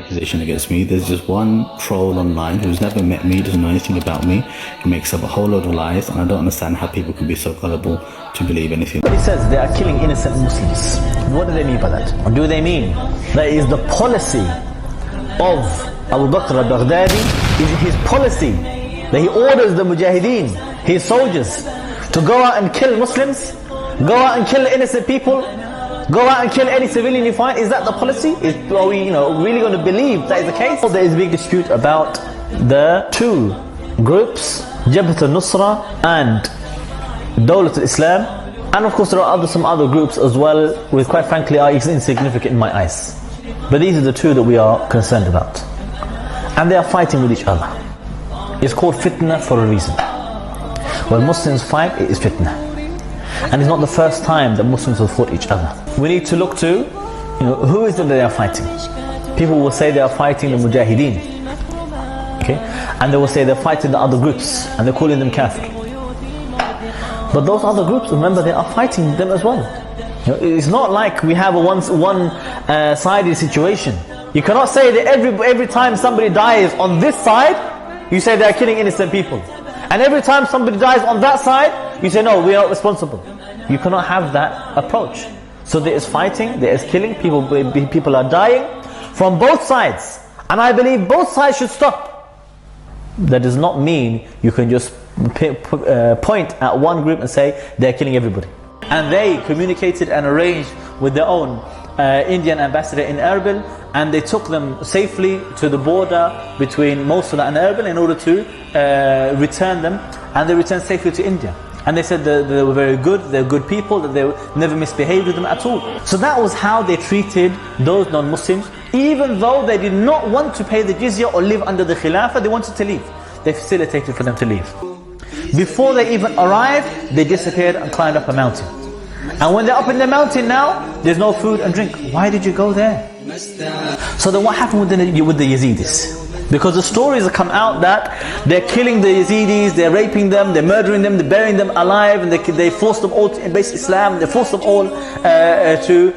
accusation against me. There's just one troll online who's never met me, doesn't know anything about me. He makes up a whole load of lies, and I don't understand how people can be so gullible to believe anything. But he says they are killing innocent Muslims. What do they mean by that? Do they mean that is the policy of Abu Bakr al-Baghdadi? Is his policy that he orders the mujahideen, his soldiers, to go out and kill Muslims, go out and kill innocent people, go out and kill any civilian you find? Is that the policy? Are we really going to believe that is the case? There is a big dispute about the two groups, Jabhat al-Nusra and Dawlat al-Islam, and of course there are some other groups as well, which quite frankly are insignificant in my eyes. But these are the two that we are concerned about. And they are fighting with each other. It's called fitna for a reason. When Muslims fight, it is fitna. And it's not the first time that Muslims have fought each other. We need to look to, who is it that they are fighting? People will say they are fighting the mujahideen. Okay? And they will say they're fighting the other groups, and they're calling them kafir. But those other groups, remember, they are fighting them as well. It's not like we have a one-sided situation. You cannot say that every time somebody dies on this side, you say they are killing innocent people. And every time somebody dies on that side, you say, no, we are not responsible. You cannot have that approach. So there is fighting, there is killing, people are dying from both sides. And I believe both sides should stop. That does not mean you can just point at one group and say they're killing everybody. And they communicated and arranged with their own Indian ambassador in Erbil, and they took them safely to the border between Mosul and Erbil in order to return them, and they returned safely to India. And they said that they were very good, they're good people, that they never misbehaved with them at all. So that was how they treated those non-Muslims, even though they did not want to pay the jizya or live under the Khilafah, they wanted to leave. They facilitated for them to leave. Before they even arrived, they disappeared and climbed up a mountain. And when they're up in the mountain now, there's no food and drink. Why did you go there? So then what happened with the Yazidis? Because the stories have come out that they're killing the Yazidis, they're raping them, they're murdering them, they're burying them alive, and they forced them all to embrace Islam, they forced them all to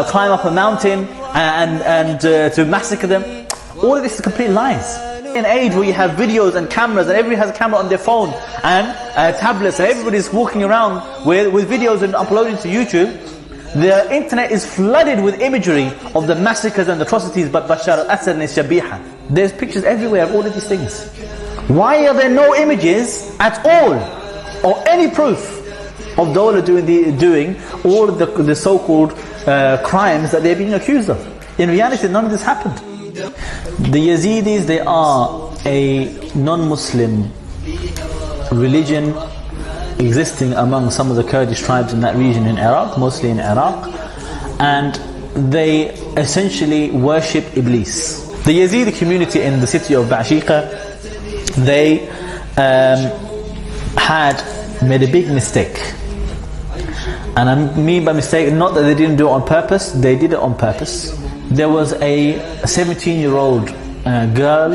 climb up a mountain and to massacre them. All of this is complete lies. In an age where you have videos and cameras, and everybody has a camera on their phone and tablets, and everybody's walking around with videos and uploading to YouTube, the internet is flooded with imagery of the massacres and atrocities by Bashar al-Assad and his Shabiha. There's pictures everywhere of all of these things. Why are there no images at all, or any proof of Dawla doing all the so-called crimes that they're being accused of? In reality, none of this happened. The Yazidis, they are a non-Muslim religion existing among some of the Kurdish tribes in that region in Iraq, mostly in Iraq, and they essentially worship Iblis. The Yazidi community in the city of Ba'shiqa, they had made a big mistake. And I mean by mistake, not that they didn't do it on purpose, they did it on purpose. There was a 17-year-old girl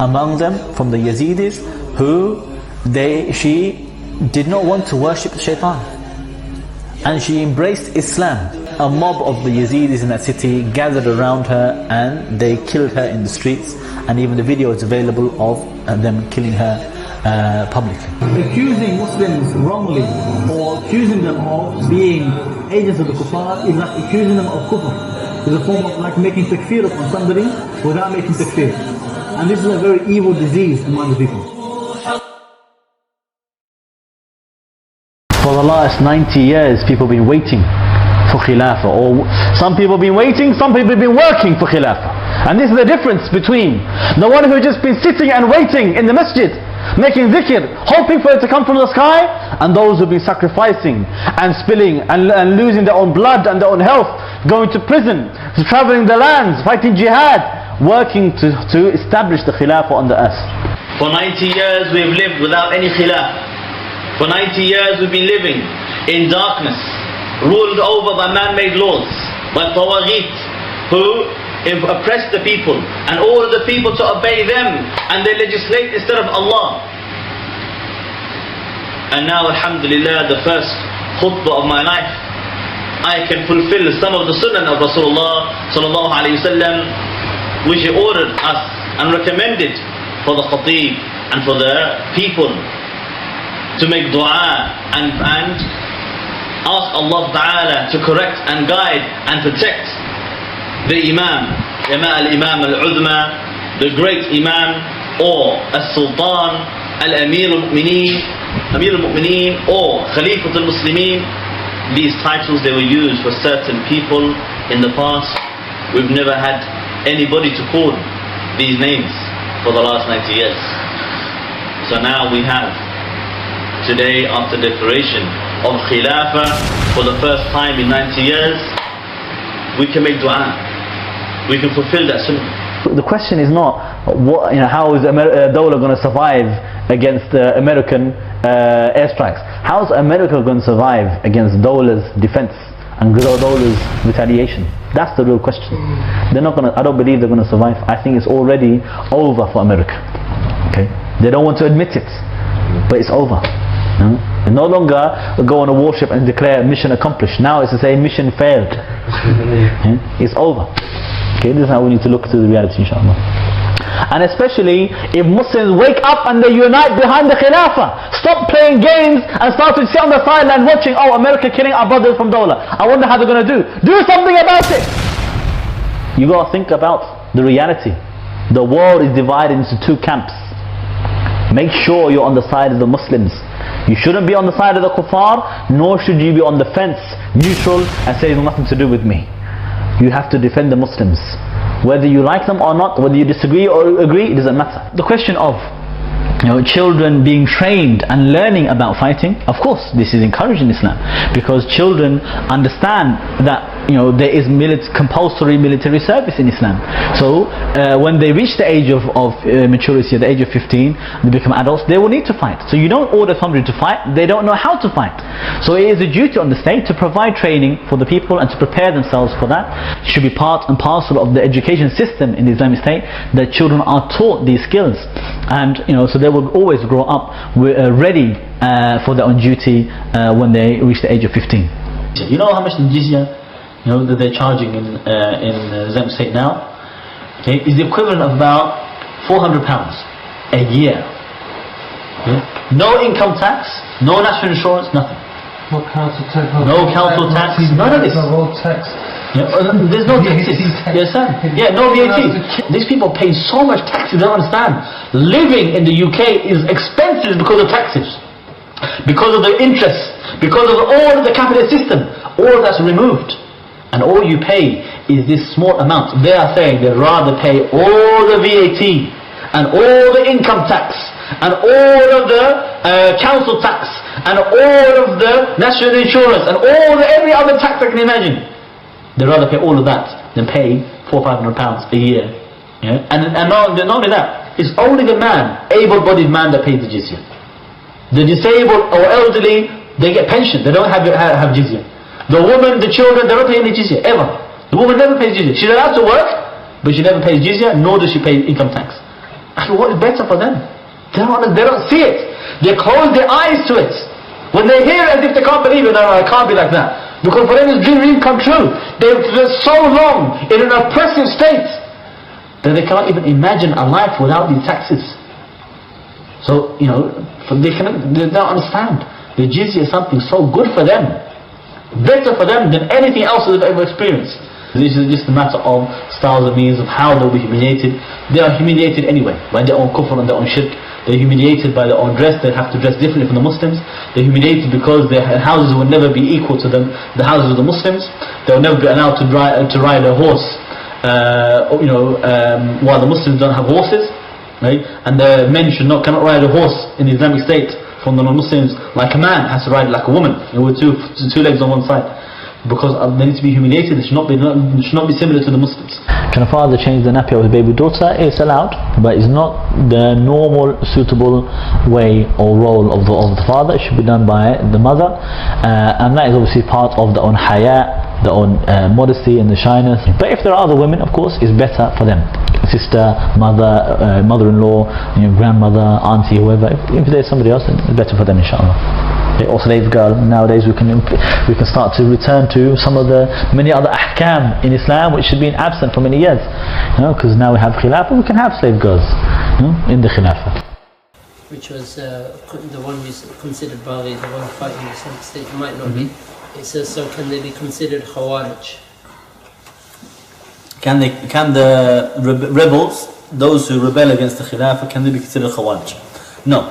among them from the Yazidis who she did not want to worship the shaitan, and she embraced Islam. A mob of the Yazidis in that city gathered around her and they killed her in the streets, and even the video is available of them killing her publicly. Accusing Muslims wrongly or accusing them of being agents of the kuffar is like accusing them of kufr. It's a form of like making takfir upon somebody without making takfir. And this is a very evil disease among the people. For the last 90 years, people have been waiting for Khilafah. Or some people have been waiting, some people have been working for Khilafah. And this is the difference between the one who has just been sitting and waiting in the masjid, making dhikr, hoping for it to come from the sky, and those who have been sacrificing and spilling and losing their own blood and their own health, going to prison, traveling the lands, fighting jihad, working to establish the Khilafah on the earth. For 90 years we've lived without any Khilafah. For 90 years we've been living in darkness, ruled over by man-made laws, by tawaghit, who oppress the people and order the people to obey them, and they legislate instead of Allah. And now, alhamdulillah, the first khutbah of my life, I can fulfill some of the sunnah of Rasulullah sallallahu alayhi wa sallam, which he ordered us and recommended for the khatib and for the people to make dua and ask Allah Ta'ala to correct and guide and protect the Imam, al-Imam al-Udma, the great Imam, or al-Sultan, al-Amir al-Mu'mineen, or Khalifat al-Muslimin. These titles, they were used for certain people in the past. We've never had anybody to call these names for the last 90 years. So now we have, today, after declaration of Khilafah for the first time in 90 years, we can make dua. We can fulfill that sunnah. The question is not what, how is Dawla going to survive against American airstrikes? How is America going to survive against Dawla's defense and Dawla's retaliation? That's the real question. They're not going to. I don't believe they're going to survive. I think it's already over for America. Okay, they don't want to admit it, but it's over. They no longer go on a warship and declare mission accomplished. Now it's to say mission failed. It's over. Okay, this is how we need to look to the reality, inshallah. And especially if Muslims wake up and they unite behind the Khilafah, stop playing games and start to sit on the sideline watching, oh, America killing our brothers from Dawla, I wonder how they're going to do. Do something about it. You got to think about the reality. The world is divided into two camps. Make sure you're on the side of the Muslims. You shouldn't be on the side of the kuffar, nor should you be on the fence, neutral, and say it's nothing to do with me. You have to defend the Muslims. Whether you like them or not, whether you disagree or agree, it doesn't matter. The question of children being trained and learning about fighting, of course this is encouraged in Islam, because children understand that there is compulsory military service in Islam. So when they reach the age of maturity, at the age of 15, they become adults, they will need to fight. So you don't order somebody to fight, they don't know how to fight. So it is a duty on the state to provide training for the people and to prepare themselves for that. It should be part and parcel of the education system in the Islamic State that children are taught these skills, and so they will always grow up ready for their own duty when they reach the age of 15. You know how much the jizya that they're charging in Islamic State now, okay, is the equivalent of about £400 a year. Okay? No income tax, no national insurance, nothing. No council tax, no council tax, none of this. There's no taxes. Yes, sir. Yeah, no VAT. These people pay so much taxes, they don't understand. Living in the UK is expensive because of taxes, because of the interest, because of all of the capitalist system. All that's removed, and all you pay is this small amount. They are saying they'd rather pay all the VAT and all the income tax and all of the council tax and all of the national insurance and every other tax I can imagine. They'd rather pay all of that than pay £400 or £500 a year. Yeah? And not only that, it's only the man, able-bodied man, that pays the jizya. The disabled or elderly, they get pension, they don't have jizya. The woman, the children, they don't pay any jizya, ever. The woman never pays jizya. She's allowed to work, but she never pays jizya, nor does she pay income tax. What is better for them? They don't see it. They close their eyes to it. When they hear it, as if they can't believe it, no, it can't be like that. Because for them it's dream come true. They're so long in an oppressive state that they cannot even imagine a life without these taxes. So, they don't understand. The jizya is something so good for them, better for them than anything else they've ever experienced. This is just a matter of styles and means of how they'll be humiliated. They are humiliated anyway by their own kufr and their own shirk. They're humiliated by their own dress. They have to dress differently from the Muslims. They're humiliated because their houses will never be equal to the houses of the Muslims. They will never be allowed to ride a horse while the Muslims don't have horses, right? And the men cannot ride a horse in the Islamic State from the non-Muslims like a man has to ride like a woman, with two legs on one side. Because they need to be humiliated. They should not be similar to the Muslims. Can a father change the nappy of his baby daughter? It's allowed, but it's not the normal, suitable way or role of the father. It should be done by the mother, and that is obviously part of their own haya, their own modesty and the shyness. But if there are other women, of course, it's better for them. Sister, mother, mother-in-law, grandmother, auntie, whoever. If there's somebody else, then it's better for them, inshallah. or slave girl. Nowadays we can start to return to some of the many other ahkam in Islam which had been absent for many years. Because now we have Khilafah, we can have slave girls in the Khilafah. Which was the one we considered Baghi, the one fighting the Islamic State. It might not be. It says, so can they be considered Khawarij? Can the rebels, those who rebel against the Khilafah, can they be considered Khawarij? No.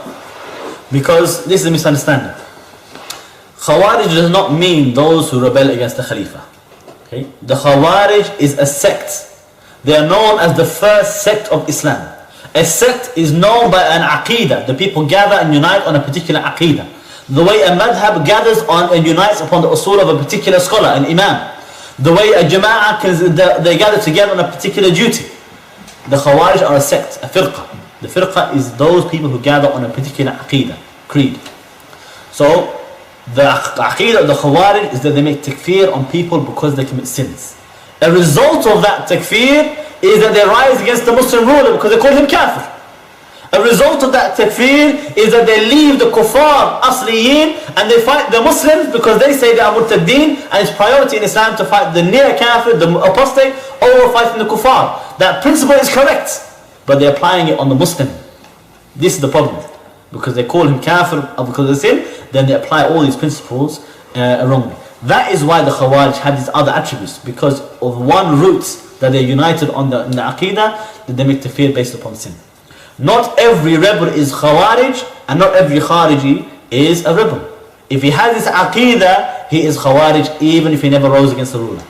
Because this is a misunderstanding. Khawarij does not mean those who rebel against the Khalifa. Okay? The Khawarij is a sect. They are known as the first sect of Islam. A sect is known by an aqidah. The people gather and unite on a particular aqidah. The way a madhab gathers on and unites upon the usul of a particular scholar, an imam. The way a jama'ah, they gather together on a particular duty. The Khawarij are a sect, a firqa. The firqa is those people who gather on a particular aqidah, creed. So, the aqidah of the Khawarij is that they make takfir on people because they commit sins. A result of that takfir is that they rise against the Muslim ruler because they call him kafir. A result of that takfir is that they leave the kuffar, asliyin, and they fight the Muslims because they say they are murtaddeen, and it's priority in Islam to fight the near kafir, the apostate, over fighting the kuffar. That principle is correct, but they're applying it on the Muslim. This is the problem. Because they call him kafir because of sin, then they apply all these principles wrongly. That is why the Khawarij had these other attributes, because of one root that they're united on in the aqidah, that they make takfir based upon sin. Not every rebel is Khawarij, and not every Khariji is a rebel. If he has this aqidah, he is Khawarij even if he never rose against a ruler.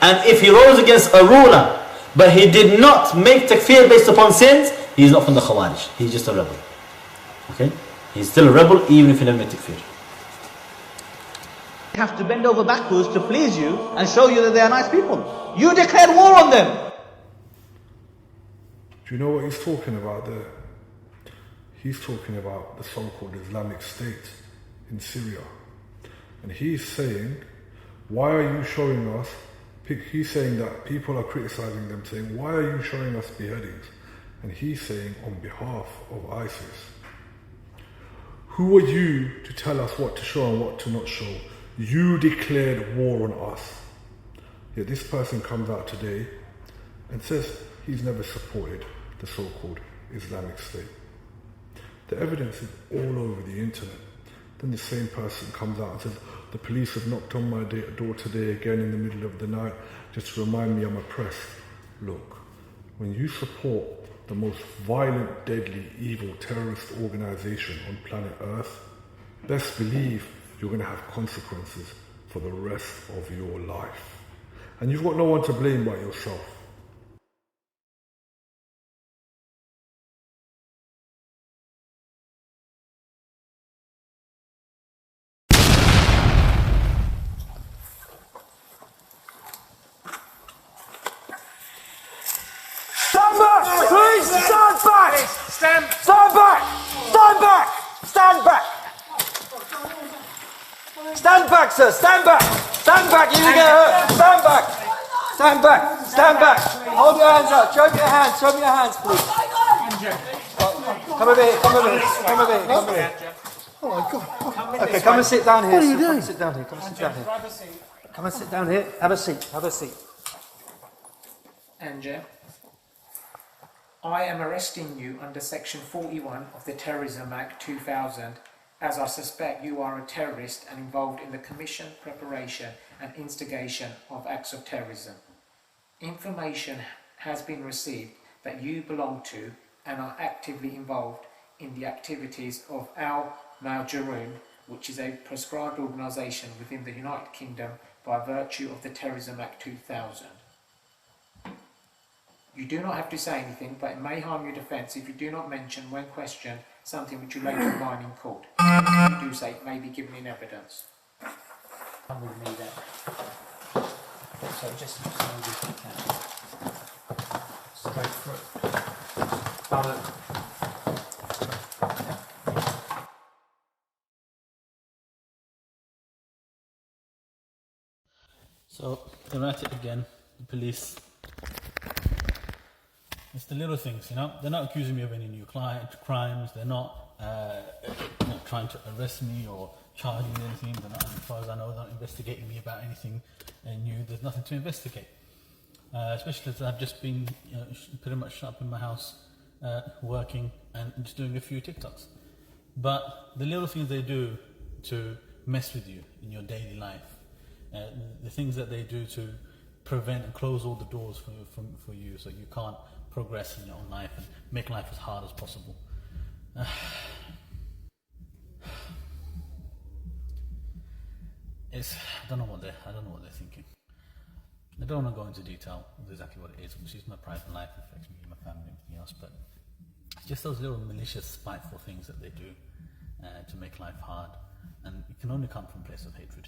And if he rose against a ruler, but he did not make takfir based upon sins, he is not from the Khawarij, he's just a rebel. Okay? He's still a rebel even if he never made takfir. They have to bend over backwards to please you and show you that they are nice people. You declared war on them. Do you know what he's talking about there? He's talking about the so-called Islamic State in Syria. And he's saying, why are you showing us, he's saying that people are criticizing them, saying, why are you showing us beheadings? And he's saying, on behalf of ISIS. Who are you to tell us what to show and what to not show? You declared war on us. Yet this person comes out today and says he's never supported the so-called Islamic State. The evidence is all over the internet. Then the same person comes out and says, the police have knocked on my door today again in the middle of the night just to remind me I'm oppressed. Look, when you support the most violent, deadly, evil terrorist organization on planet Earth, best believe you're going to have consequences for the rest of your life. And you've got no one to blame but yourself. Stand back! Please stand back! Stand back! Stand back! Stand back! Stand back, sir! Stand back! Stand back! You're gonna get hurt! Stand back! Stand back! Stand back! Hold your hands up! Show me your hands! Show me your hands, please! Come over here! Come over here! Come over here! Come over here! Oh my God! Okay, come and sit down here. What are you doing? Come and sit down here. Come and sit down here. Come and sit down here. Have a seat. Have a seat. Anja, I am arresting you under Section 41 of the Terrorism Act 2000 as I suspect you are a terrorist and involved in the commission, preparation and instigation of acts of terrorism. Information has been received that you belong to and are actively involved in the activities of Al-Mawjaroon, which is a proscribed organisation within the United Kingdom by virtue of the Terrorism Act 2000. You do not have to say anything, but it may harm your defence if you do not mention, when questioned, something which you later deny in court. If you do say, it may be given in evidence. Come with me then. So just slowly if you can. Straight through. So, they're at it again, the police. It's the little things, you know. They're not accusing me of any new crimes. They're not. trying to arrest me or charge me with anything. They're not, as far as I know, they're not investigating me about anything new. There's nothing to investigate. Especially as I've just been pretty much shut up in my house, working and just doing a few TikToks. But the little things they do to mess with you in your daily life, the things that they do to prevent and close all the doors for you so you can't progress in your own life and make life as hard as possible. I don't know what they're thinking. I don't want to go into detail of exactly what it is, which is my private life, affects me, my family, and everything else, but it's just those little malicious, spiteful things that they do to make life hard, and it can only come from a place of hatred.